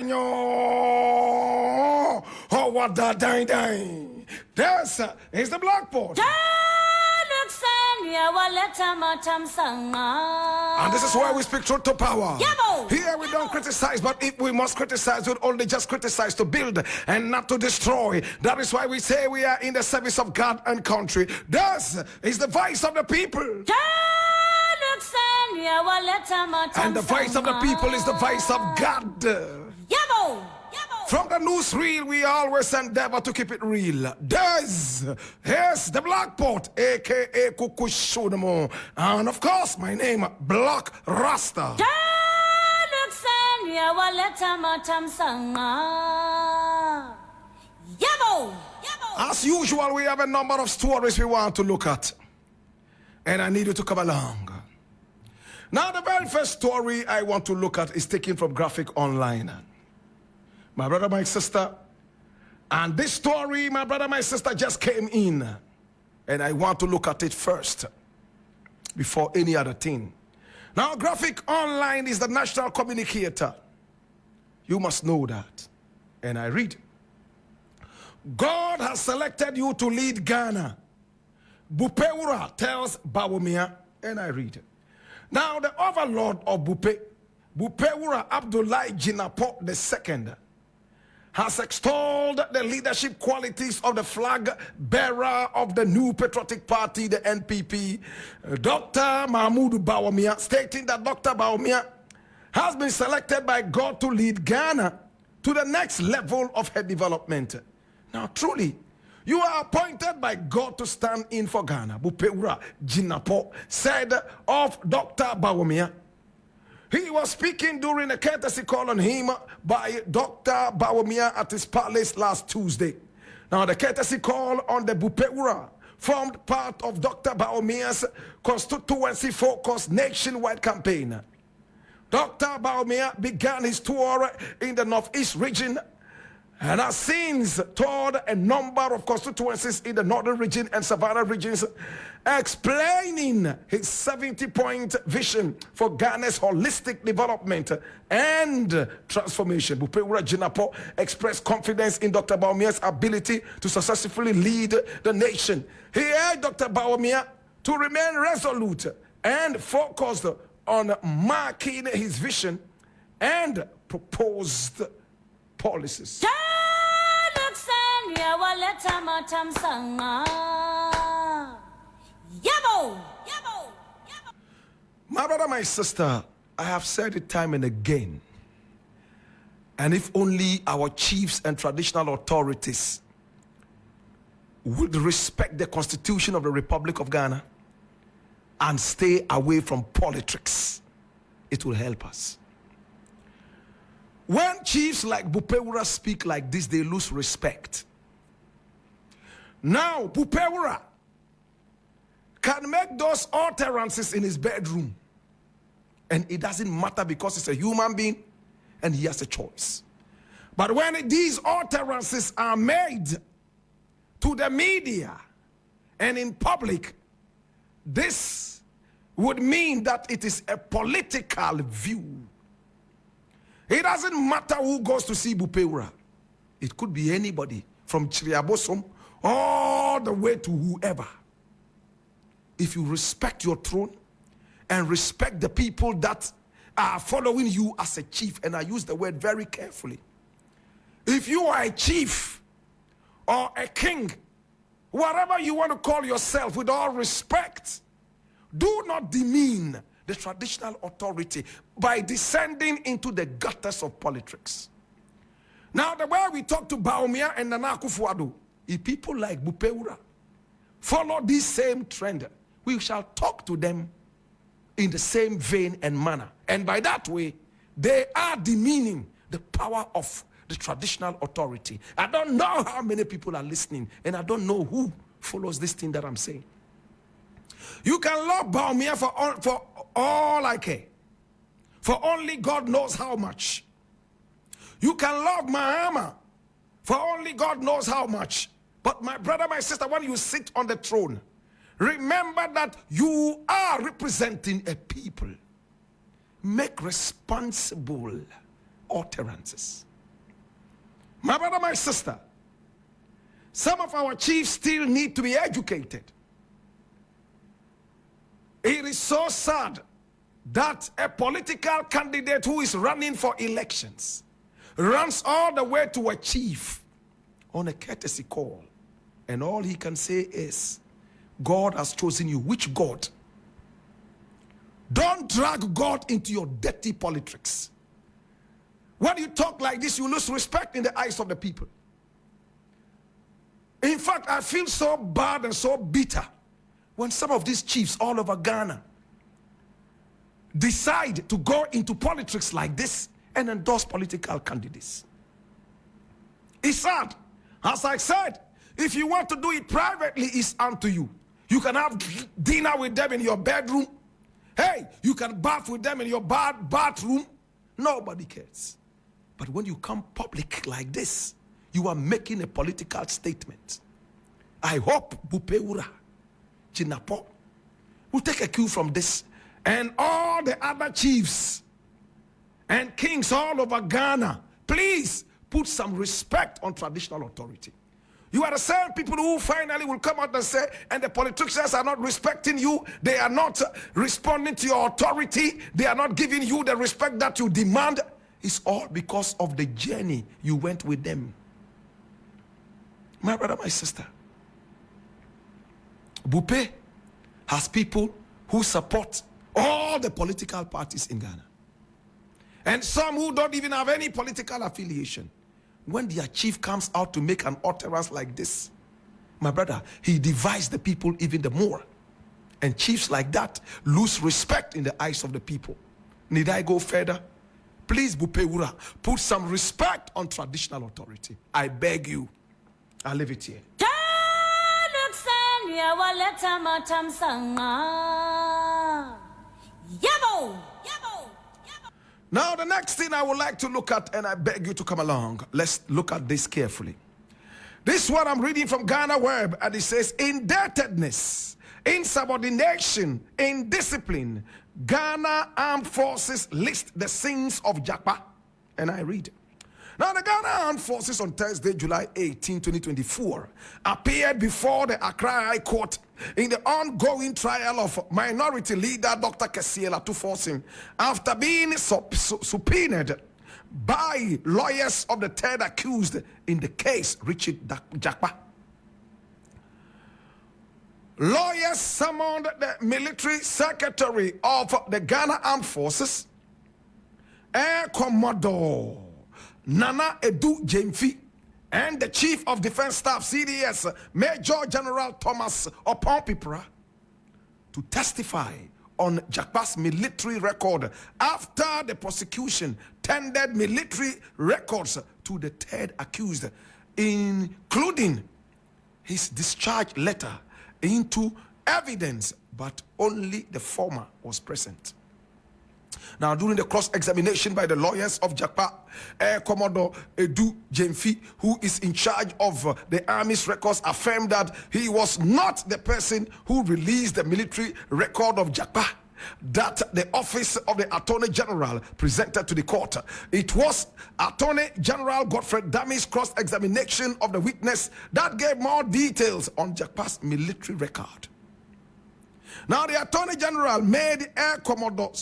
Oh, what the dang. This is the Blackboard. And this is where we speak truth to power. Here we don't criticize, but if we must criticize, we'll only just criticize to build and not to destroy. That is why we say we are in the service of God and country. This is the voice of the people. And the voice of the people is the voice of God. From the newsreel, we always endeavor to keep it real. This is the Blackboard, aka Kukushudumo. And of course, my name, Black Rasta. As usual, we have a number of stories we want to look at. And I need you to come along. Now, the very first story I want to look at is taken from Graphic Online. My brother, my sister, and this story, my brother, my sister, just came in. And I want to look at it first, before any other thing. Now, Graphic Online is the national communicator. You must know that. And I read, God has selected you to lead Ghana. Bupeura tells Bawumia. And I read, now the overlord of Bupeura Abdullahi Jinapo II, has extolled the leadership qualities of the flag bearer of the New Patriotic Party, the NPP, Dr. Bawumia, stating that Dr. Bawumia has been selected by God to lead Ghana to the next level of her development. Now, truly, you are appointed by God to stand in for Ghana. Bupeura Jinapo said of Dr. Bawumia. He was speaking during a courtesy call on him by Dr. Bawumia at his palace last Tuesday. Now, the courtesy call on the Bupeura formed part of Dr. Bawumia's constituency-focused nationwide campaign. Dr. Bawumia began his tour in the Northeast region and has since toured a number of constituencies in the Northern region and Savannah regions, explaining his 70-point vision for Ghana's holistic development and transformation. Bupeura Jinapo expressed confidence in Dr. Bawumia's ability to successfully lead the nation. He urged Dr. Bawumia to remain resolute and focused on marking his vision and proposed policies. My brother, my sister, I have said it time and again. And if only our chiefs and traditional authorities would respect the Constitution of the Republic of Ghana and stay away from politics, it will help us. When chiefs like Bupeura speak like this, they lose respect. Now, Bupeura can make those utterances in his bedroom. And it doesn't matter because he's a human being and he has a choice. But when these utterances are made to the media and in public, this would mean that it is a political view. It doesn't matter who goes to see Bupeura. It could be anybody from Chiriabosom all the way to whoever. If you respect your throne and respect the people that are following you as a chief, and I use the word very carefully. If you are a chief or a king, whatever you want to call yourself, with all respect, do not demean the traditional authority by descending into the gutters of politics. Now, the way we talk to Bawumia and Akufo-Addo, if people like Bupeura follow this same trend, we shall talk to them in the same vein and manner. And by that way, they are demeaning the power of the traditional authority. I don't know how many people are listening, and I don't know who follows this thing that I'm saying. You can love Bawumia for all I care. For only God knows how much. You can love Mahama for only God knows how much. But my brother, my sister, when you sit on the throne, remember that you are representing a people. Make responsible utterances. My brother, my sister, some of our chiefs still need to be educated. It is so sad that a political candidate who is running for elections runs all the way to a chief on a courtesy call, and all he can say is, God has chosen you. Which God? Don't drag God into your dirty politics. When you talk like this, you lose respect in the eyes of the people. In fact, I feel so bad and so bitter when some of these chiefs all over Ghana decide to go into politics like this and endorse political candidates. It's sad. As I said, if you want to do it privately, it's unto you. You can have dinner with them in your bedroom. Hey, you can bath with them in your bathroom. Nobody cares. But when you come public like this, you are making a political statement. I hope Bupeura, NAPO will take a cue from this, and all the other chiefs and kings all over Ghana, please put some respect on traditional authority. You are the same people who finally will come out and say, and the politicians are not respecting you, they are not responding to your authority, they are not giving you the respect that you demand. It's all because of the journey you went with them. My brother, my sister, Bupe has people who support all the political parties in Ghana. And some who don't even have any political affiliation. When their chief comes out to make an utterance like this, my brother, he divides the people even the more. And chiefs like that lose respect in the eyes of the people. Need I go further? Please, Bupeura, put some respect on traditional authority. I beg you. I'll leave it here. Now, the next thing I would like to look at, and I beg you to come along, let's look at this carefully. This one I'm reading from Ghana Web, and it says, indebtedness, insubordination, indiscipline, Ghana Armed Forces list the sins of Japa. And I read, now the Ghana Armed Forces on Thursday, July 18, 2024, appeared before the Accra High Court in the ongoing trial of minority leader Dr. Kessiel Atuforsin after being subpoenaed by lawyers of the third accused in the case, Richard Jakpa. Lawyers summoned the military secretary of the Ghana Armed Forces, Air Commodore Nana Edu Jemfi, and the Chief of Defense Staff, CDS, Major General Thomas Opompipra, to testify on Jakpa's military record after the prosecution tendered military records to the third accused, including his discharge letter, into evidence, but only the former was present. Now, during the cross-examination by the lawyers of Jakpa, Air Commodore Edu Jemfi, who is in charge of the Army's records, affirmed that he was not the person who released the military record of Jakpa that the Office of the Attorney General presented to the court. It was Attorney General Godfrey Dami's cross-examination of the witness that gave more details on Jakpa's military record. Now, the Attorney General made Air Commodore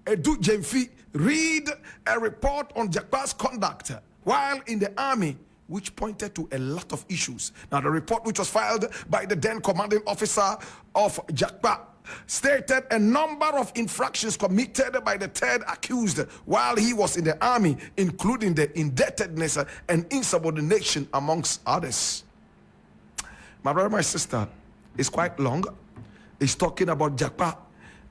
Edu Jemfi read a report on Jakpa's conduct while in the army, which pointed to a lot of issues. Now, the report, which was filed by the then commanding officer of Jakpa, stated a number of infractions committed by the third accused while he was in the army, including the indebtedness and insubordination, amongst others. My brother, my sister, it's quite long. It's talking about Jakpa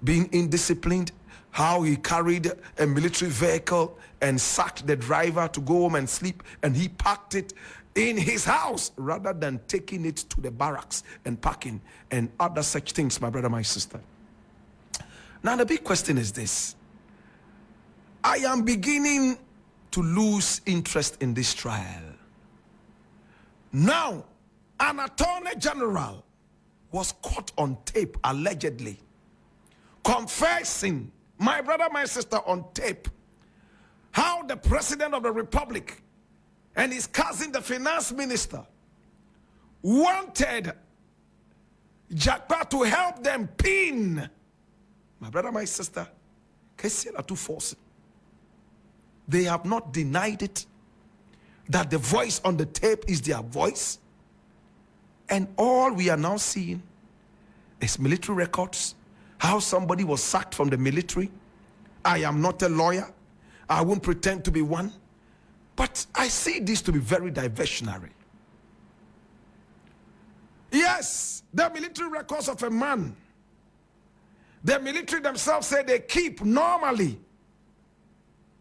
being indisciplined, how he carried a military vehicle and sacked the driver to go home and sleep, and he parked it in his house rather than taking it to the barracks and parking, and other such things, my brother, my sister. Now, the big question is this. I am beginning to lose interest in this trial. Now, an attorney general was caught on tape, allegedly, confessing, my brother, my sister, on tape, how the president of the republic and his cousin, the finance minister, wanted Jakpa to help them pin. My brother, my sister, they have not denied it, that the voice on the tape is their voice. And all we are now seeing is military records, how somebody was sacked from the military. I am not a lawyer. I won't pretend to be one. But I see this to be very diversionary. Yes, the military records of a man, the military themselves say they keep normally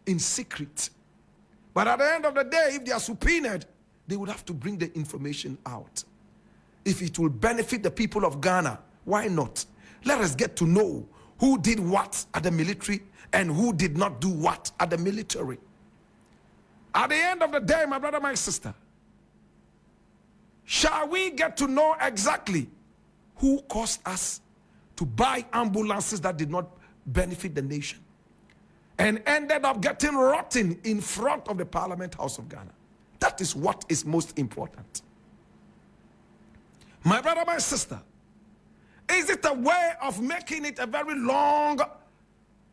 in secret. But at the end of the day, if they are subpoenaed, they would have to bring the information out. If it will benefit the people of Ghana, why not? Let us get to know who did what at the military and who did not do what at the military. At the end of the day, my brother, my sister, shall we get to know exactly who caused us to buy ambulances that did not benefit the nation and ended up getting rotten in front of the Parliament House of Ghana? That is what is most important. My brother, my sister, is it a way of making it a very long,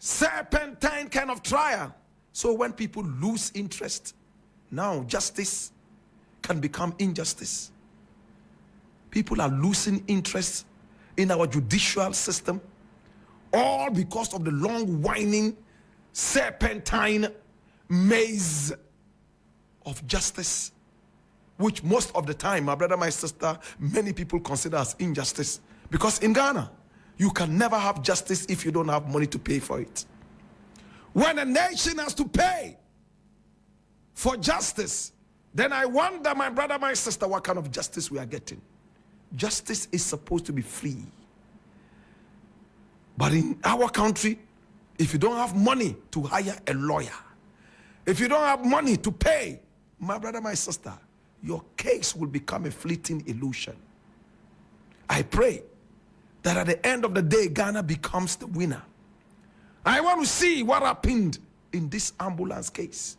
serpentine kind of trial? So when people lose interest, now justice can become injustice. People are losing interest in our judicial system, all because of the long, winding, serpentine maze of justice, which most of the time, my brother, my sister, many people consider as injustice. Because in Ghana, you can never have justice if you don't have money to pay for it. When a nation has to pay for justice, then I wonder, my brother, my sister, what kind of justice we are getting. Justice is supposed to be free. But in our country, if you don't have money to hire a lawyer, if you don't have money to pay, my brother, my sister, your case will become a fleeting illusion. I pray that at the end of the day, Ghana becomes the winner. I want to see what happened in this ambulance case,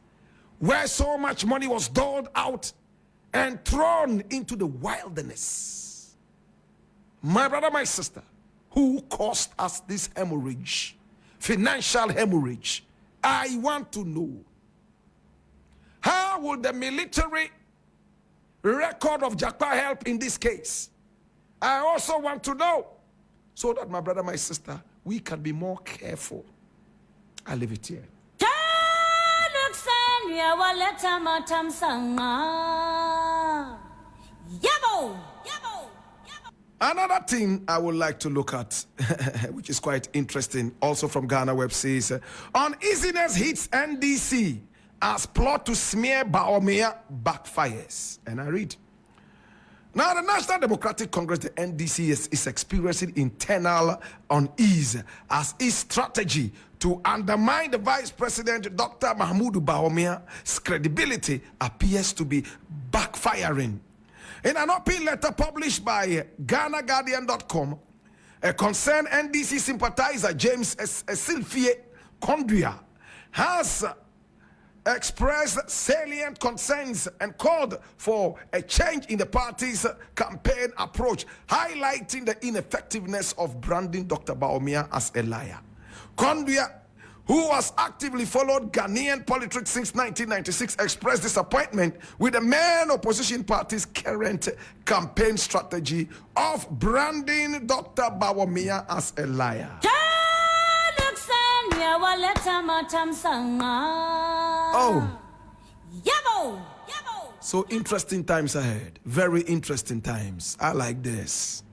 where so much money was doled out and thrown into the wilderness. My brother, my sister, who caused us this hemorrhage, financial hemorrhage? I want to know. How will the military record of Jakpa help in this case? I also want to know, so that my brother, my sister, we can be more careful. I leave it here. Another thing I would like to look at, which is quite interesting, also from Ghana Web, says, uneasiness hits NDC as plot to smear Bawumia backfires. And I read, now the National Democratic Congress, the NDC, is experiencing internal unease as its strategy to undermine the Vice President, Dr. Mahmoud Bawumia's credibility appears to be backfiring. In an open letter published by GhanaGuardian.com, a concerned NDC sympathizer, James Esilfie Kondria, has expressed salient concerns and called for a change in the party's campaign approach, highlighting the ineffectiveness of branding Dr. Bawumia as a liar. Kondria, who has actively followed Ghanaian politics since 1996, expressed disappointment with the main opposition party's current campaign strategy of branding Dr. Bawumia as a liar. Oh. So interesting times ahead. Very interesting times. I like this.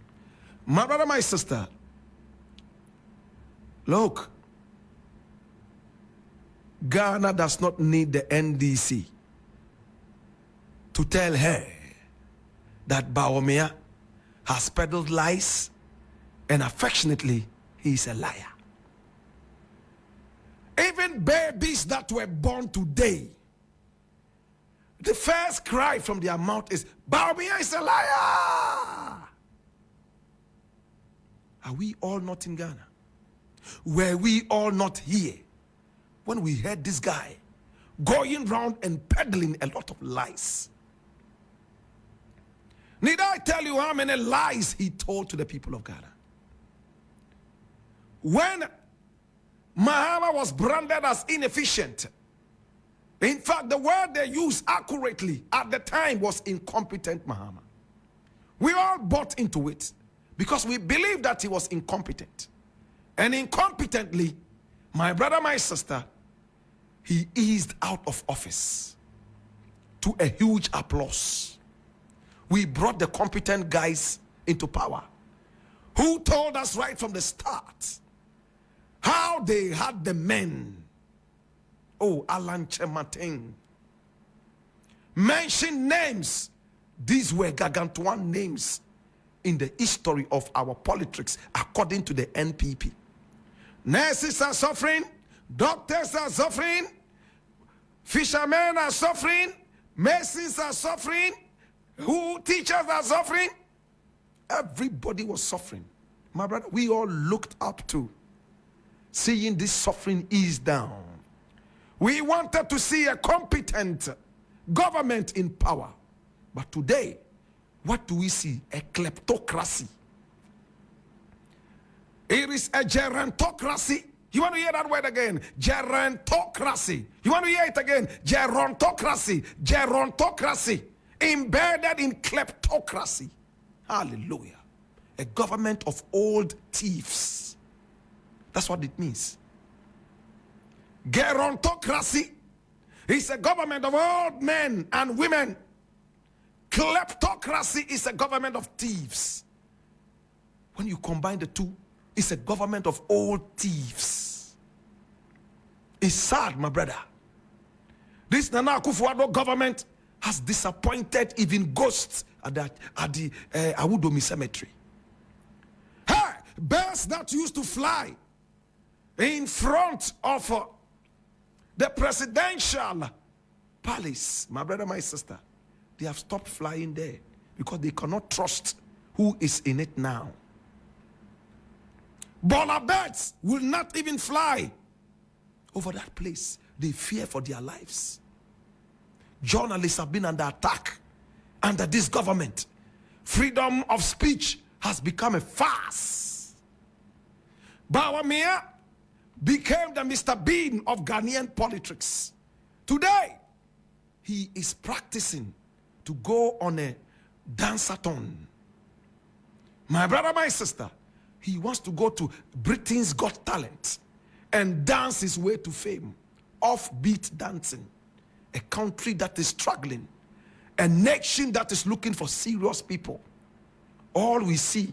My brother, my sister, look, Ghana does not need the NDC to tell her that Bawumia has peddled lies and affectionately he is a liar. Even babies that were born today, the first cry from their mouth is, Bawumia is a liar. Are we all not in Ghana? Were we all not here when we heard this guy going round and peddling a lot of lies. Need I tell you how many lies he told to the people of Ghana? When Mahama was branded as inefficient, in fact, the word they used accurately at the time was incompetent Mahama. We all bought into it because we believed that he was incompetent. And incompetently, my brother, my sister, he eased out of office to a huge applause. We brought the competent guys into power who told us right from the start how they had the men. Oh, Alan Chemating. Mention names. These were gargantuan names in the history of our politics according to the NPP. Nurses are suffering, doctors are suffering, fishermen are suffering, masons are suffering, teachers are suffering. Everybody was suffering. My brother, we all looked up to seeing this suffering ease down. We wanted to see a competent government in power. But today, what do we see? A kleptocracy. It is a gerontocracy. You want to hear that word again? Gerontocracy. You want to hear it again? Gerontocracy. Gerontocracy. Embedded in kleptocracy. Hallelujah. A government of old thieves. That's what it means. Gerontocracy is a government of old men and women. Kleptocracy is a government of thieves. When you combine the two, it's a government of old thieves. It's sad, my brother. This Nana Akufo-Addo government has disappointed even ghosts at the Wontumi cemetery. Hey, birds that used to fly in front of the presidential palace, my brother, my sister, they have stopped flying there because they cannot trust who is in it now. Baller birds will not even fly over that place. They fear for their lives. Journalists have been under attack under this government. Freedom of speech has become a farce. Bawumia became the Mr. Bean of Ghanaian politics. Today, he is practicing to go on a dance-a-thon. My brother, my sister, he wants to go to Britain's Got Talent and dance his way to fame. Offbeat dancing. A country that is struggling. A nation that is looking for serious people. All we see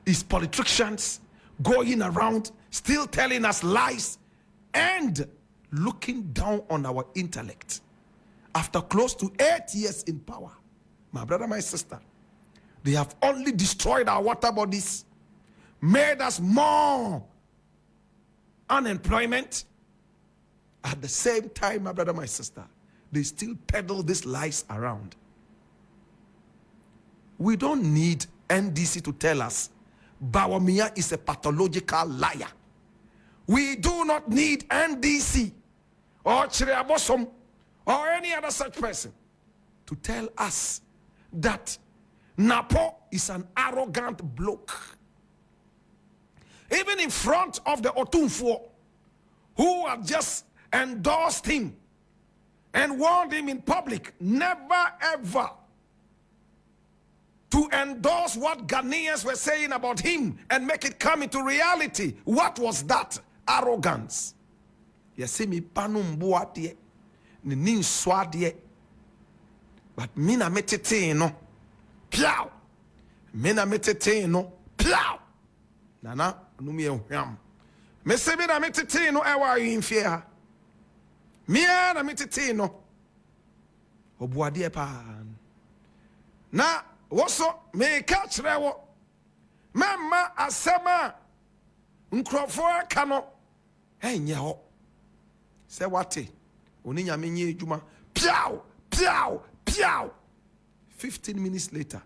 is politicians going around still telling us lies and looking down on our intellect. After close to 8 years in power, my brother, my sister, they have only destroyed our water bodies, made us more unemployment. At the same time, my brother, my sister, they still peddle these lies around. We don't need NDC to tell us Bawumia is a pathological liar. We do not need NDC or Chiriabosom or any other such person to tell us that NAPO is an arrogant bloke. Even in front of the Otumfuo, who have just endorsed him and warned him in public, never ever to endorse what Ghanaians were saying about him and make it come into reality. What was that? Arrogance. You see me panum buatie, ni nin swadie, but mina metete no, piao, mina metete no, piao. Nana numi ehwam. Me se mina metete no ewa yin fie. Mia na metete no. Obuadie pan. Na woso me catch rewo. Mama asema nkrofo aka no enye ho. Se wate oni nyame nye ejuma piao piao piao. 15 minutes later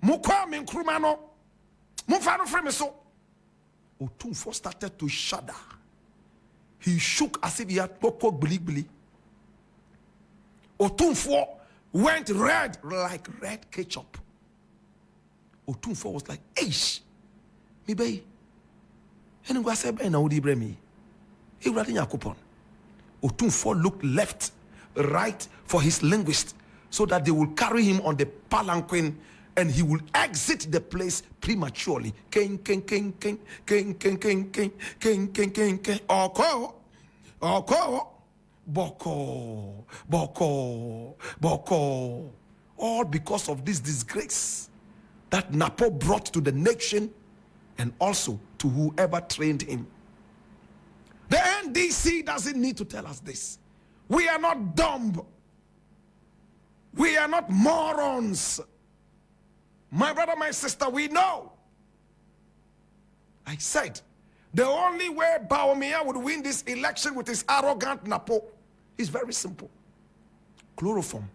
mukwa me nkruma no mumfa no frame so Otumfuo started to shudder. He shook as if he had poko gbili. Otumfuo went red like red ketchup. Otumfuo was like, eish, me bay. And I said, na udi bremi. He writing a coupon. Otumfuo looked left, right for his linguist so that they will carry him on the palanquin and he will exit the place prematurely. King, king, king, king, king, king, king, king, king, king, king, king. Oko, boko, boko, boko. All because of this disgrace that NAPO brought to the nation and also to whoever trained him. The NDC doesn't need to tell us this. We are not dumb. We are not morons. My brother, my sister, we know. I said, the only way Bawumia would win this election with his arrogant NAPO is very simple. Chloroform.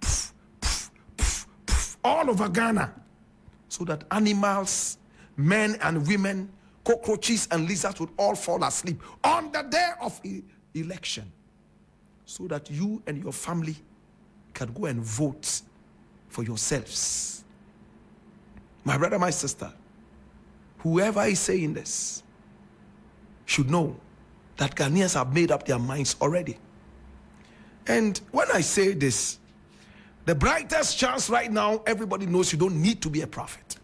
Pff, pff, pff, pff, all over Ghana. So that animals, men and women, cockroaches and lizards would all fall asleep on the day of election. So that you and your family can go and vote for yourselves. My brother, my sister, whoever is saying this should know that Ghanaians have made up their minds already. And when I say this, the brightest chance right now, everybody knows you don't need to be a prophet,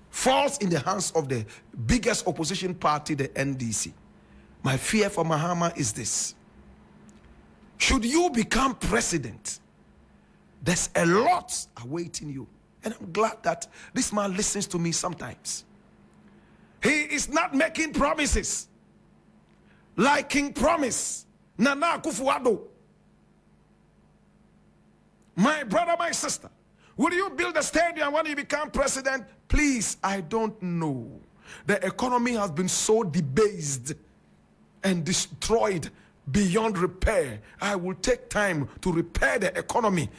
falls in the hands of the biggest opposition party, the NDC. My fear for Mahama is this. Should you become president, there's a lot awaiting you. And I'm glad that this man listens to me sometimes. He is not making promises like King Promise, Nana Akufo-Addo. My brother, my sister, will you build a stadium when you become president? Please, I don't know. The economy has been so debased and destroyed beyond repair. I will take time to repair the economy.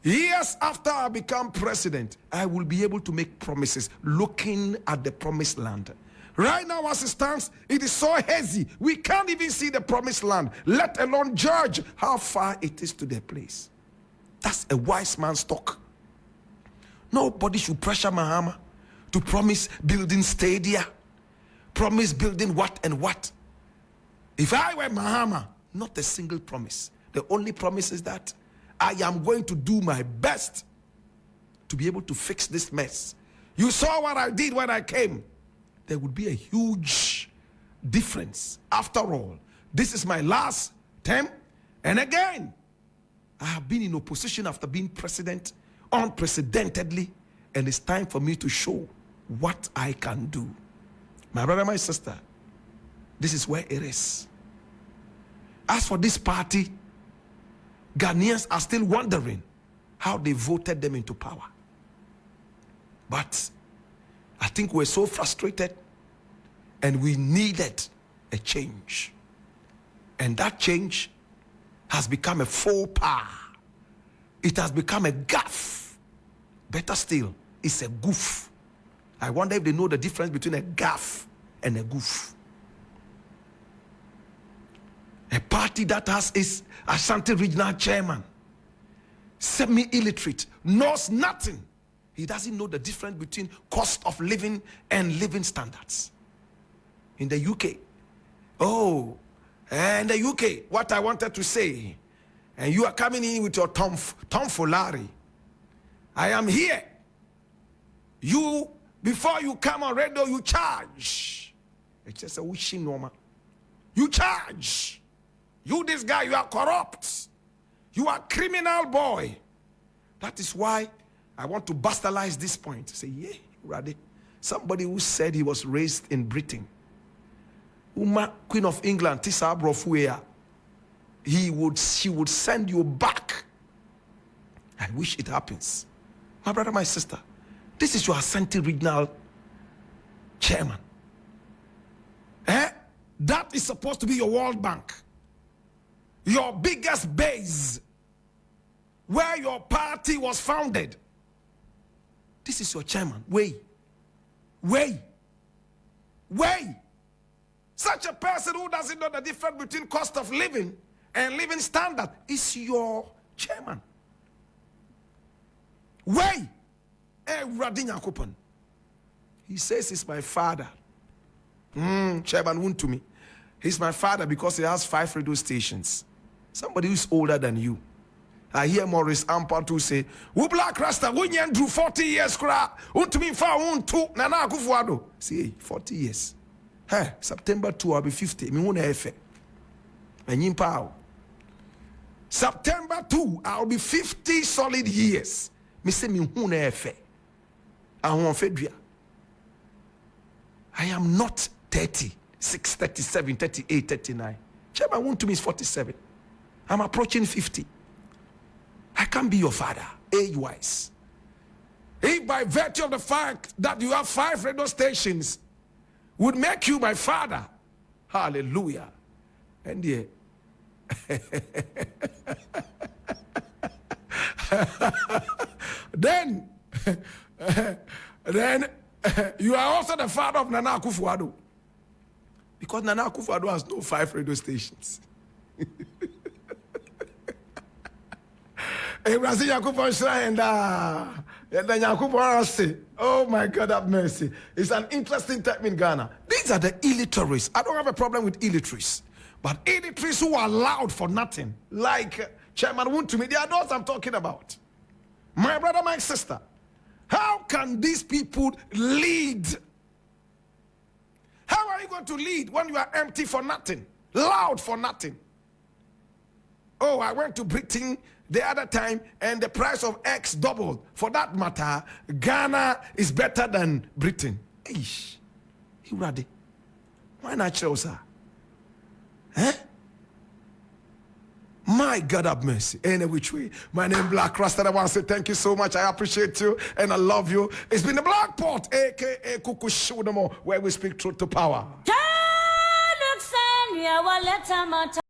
Years after I become president, I will be able to make promises looking at the promised land. Right now, as it stands, it is so hazy. We can't even see the promised land, let alone judge how far it is to their place. That's a wise man's talk. Nobody should pressure Mahama to promise building stadia, promise building what and what. If I were Mahama, not a single promise. The only promise is that I am going to do my best to be able to fix this mess. You saw what I did when I came. There would be a huge difference. After all, this is my last term. And again, I have been in opposition after being president unprecedentedly. And it's time for me to show what I can do. My brother, my sister, this is where it is. As for this party, Ghanaians are still wondering how they voted them into power. But I think we're so frustrated and we needed a change. And that change has become a faux pas. It has become a gaffe. Better still, it's a goof. I wonder if they know the difference between a gaffe and a goof. A party that has its Ashanti regional chairman, semi-illiterate, knows nothing. He doesn't know the difference between cost of living and living standards. In the UK, and the UK, what I wanted to say, and you are coming in with your tomfoolery. I am here. You, before you come on radio, you charge. It's just a wishing normal. You charge. You, this guy, you are corrupt. You are criminal boy. That is why I want to bastardize this point. Say, yeah, Radhe. Somebody who said he was raised in Britain. Uma, Queen of England, Tisa Brofuea. She would send you back. I wish it happens. My brother, my sister, this is your Ashanti regional chairman. That is supposed to be your World Bank. Your biggest base, where your party was founded. This is your chairman. Way. Such a person who doesn't know the difference between cost of living and living standard is your chairman. Why? He says he's my father. Chairman Wontumi. He's my father because he has 5 radio stations. Somebody who's older than you. I hear Maurice Ampatu say, "We Black Rasta, we drew 40 years, Wontumi fa won't Nana Akufo-Addo." See, 40 years. Hey, September 2, I'll be 50. Me won't have it. September 2, I'll be 50 solid years. Me say me won't have it. I am not 36, 37, 38, 39. Chairman Wontumi is 47. I'm approaching 50. I can't be your father, age-wise. If by virtue of the fact that you have 5 radio stations would make you my father, hallelujah. And yeah. then you are also the father of Nana Akufo-Addo. Because Nana Akufo-Addo has no 5 radio stations. Oh my God, have mercy. It's an interesting time in Ghana. These are the illiterates. I don't have a problem with illiterates. But illiterates who are loud for nothing, like Chairman Wontumi, they are those I'm talking about. My brother, my sister. How can these people lead? How are you going to lead when you are empty for nothing, loud for nothing? Oh, I went to Britain the other time and the price of X doubled. For that matter, Ghana is better than Britain. Eish, you ready? Why not, sir? Eh? My God have mercy. Any which way. My name is Black Rasta. I want to say thank you so much. I appreciate you and I love you. It's been the Blackboard, aka Kukushudomo, where we speak truth to power.